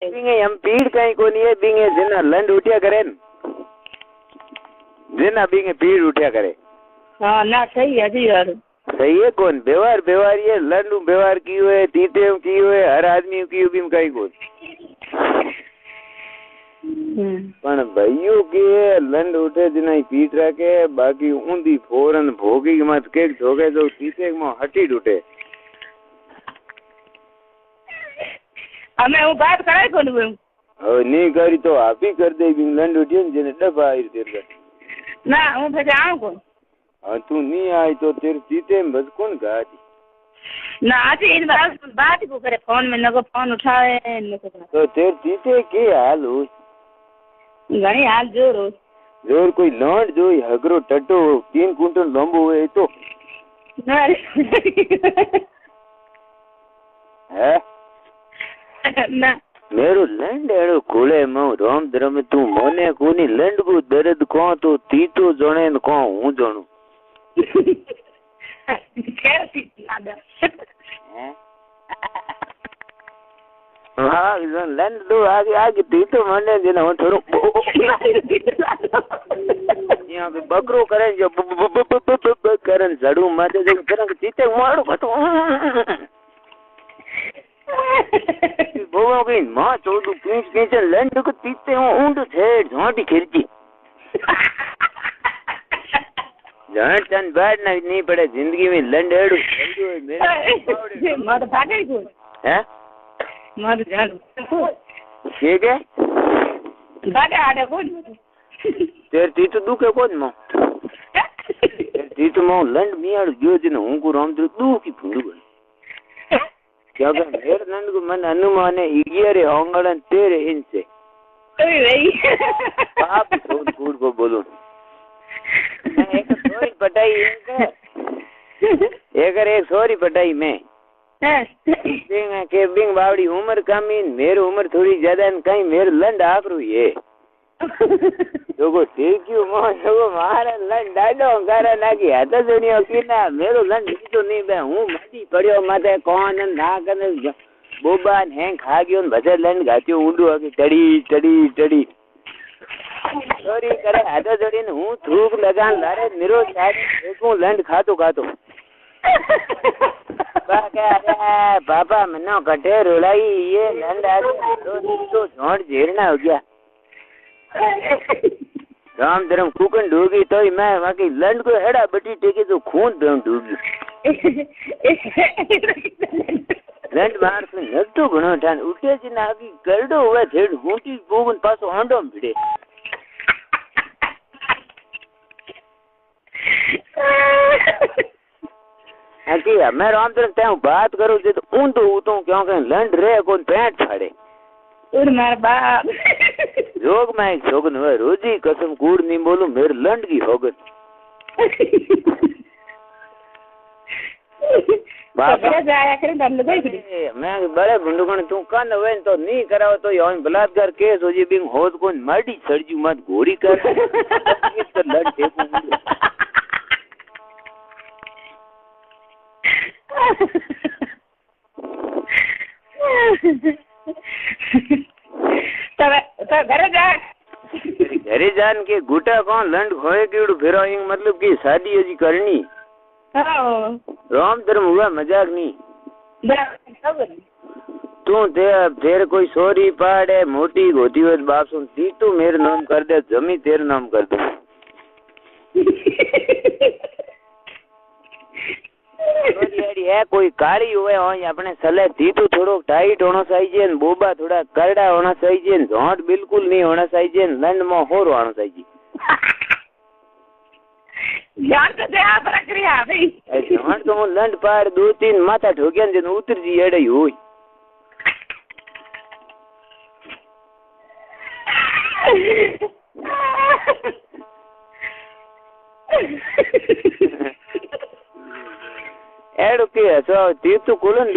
बिंगे हम पीड़ कहीं को नहीं है बिंगे जिना लंड उठिया करे जिना बिंगे पीड़ उठिया करे। हाँ ना सही है जी यार। सही है कौन व्यवहार व्यवहार ये लंडू व्यवहार की हुए तीते की हुए हर आदमी की हुई भी कहीं को पण भाइयों के लंड उठे जिना पीट रखे बाकी ऊंधी फोरन भोगी मत के धोगे जो तीते में हटी उठे हमें वो बात कराए कौन हुए હવે નહીં કરી તો આપી કરી દે લંડ ઉઠ્યો ને જેને ડબ્બા આવી તેર ना હું પછી આવું કોણ હા તું નહીં આવી તો તેર ચીતે બસ કોણ ગાતી ना आज इन बात को करे फोन में नको फोन उठावे नको तो तेर चीते के हाल हो घणी हाल जोर हो जोर कोई लौंड जोई हगरो टट्टो 3 कुंटल लंबो है तो ना है ना मेरो लंड एड़ो खोले मो राम धर्म तू मोने कोनी लंड को दर्द को तो तीतो जणे न को हूं जणू खैर सी नादा हां जन लंड दो आगे आगे तीतो मने जेना हो थोरो यहां पे बकरो करे जो करन झड़ू माथे जो करन तीते मारो बतो बोवा गई मां चोदू पींच पींच लंड को तीते ऊंड छेड़ झांटी खिरची जान चन बैठ नहीं पड़े जिंदगी में लंड एड़ू मेरे मत भागे को हैं मत जान ठीक है भागे आडे को तेर तीतो दुखे कोन मो तेर तीतो मो लंड मियाड़ जो दिन हूं को राम दू की फुंडू क्योंकि मेरे लंड को मन अनुमान है 11 अंगड़न 13 इंच से बाप सोच कूड़ को बोलो एक सोरी पटाई एक सोरी पटाई में बिंग बावड़ी उम्र कम इन मेरी उम्र थोड़ी ज्यादा कहीं मेरे लंड आकरू ये तो टेक्यू मो मारे लंड डालो करे ना कि हाथ जोड़ियो कि ना मेरो लंड तो नहीं बे हूं माटी पड़ियो माथे कोन ना कने बोबा ने खा गयो ने भजे लंड गात्यो ऊंडो के टड़ी टड़ी टड़ी सॉरी करे हाथ जोड़ी ने हूं थूक लगान लारे मेरो शायद देखो लंड खातो खातो अरे पापा मनो कटे रोलाई ये लंड आ तो झोंड झेड़ना हो गया राम धर्म कुकन डूबी तो मैं बाकी लंड को हेड़ा बटी टेके तो खून दम डूबी लंड मार से नटो घणो ठान उठे जी ना की करडो हुए थेड़ घूंटी बोगन पासो हांडो भिड़े आकी मैं राम धर्म ते बात करूं जे तो ऊं तो क्योंकि लंड रे कोन पेंट फाड़े और मार बाप जोग में एक सोगन हुआ रोजी कसम कूड़ नहीं बोलू मेरे लंड की होगन मैं बड़े भुंडुकन तू कन हुए तो नहीं कराओ तो यो बलात्कार केस हो जी बिंग होद को माटी सड़जू मत घोड़ी कर लंड फेंकू घरे जान के गुटा कौन लंड खोए केड़ू फेरो मतलब की शादी अजी करनी राम धर्म हुआ मजाक नहीं तू तेरे कोई सोरी पाड़े मोटी गोती हुए बाप सुन ती तू मेरे नाम कर दे जमी तेरे नाम कर दे है कोई कारी हुए अपने सले ती तो थोड़ो टाइट होना चाहिए बोबा थोड़ा करड़ा होना चाहिए झोंट बिल्कुल नहीं होना चाहिए लंड में होर होना चाहिए जान तो दे आप रख रही है भाई झोंट तो लंड पार 2-3 माथा ठोकिया जन उतर जी एड़े हुई एड़ो के सो तीर्थ कुलन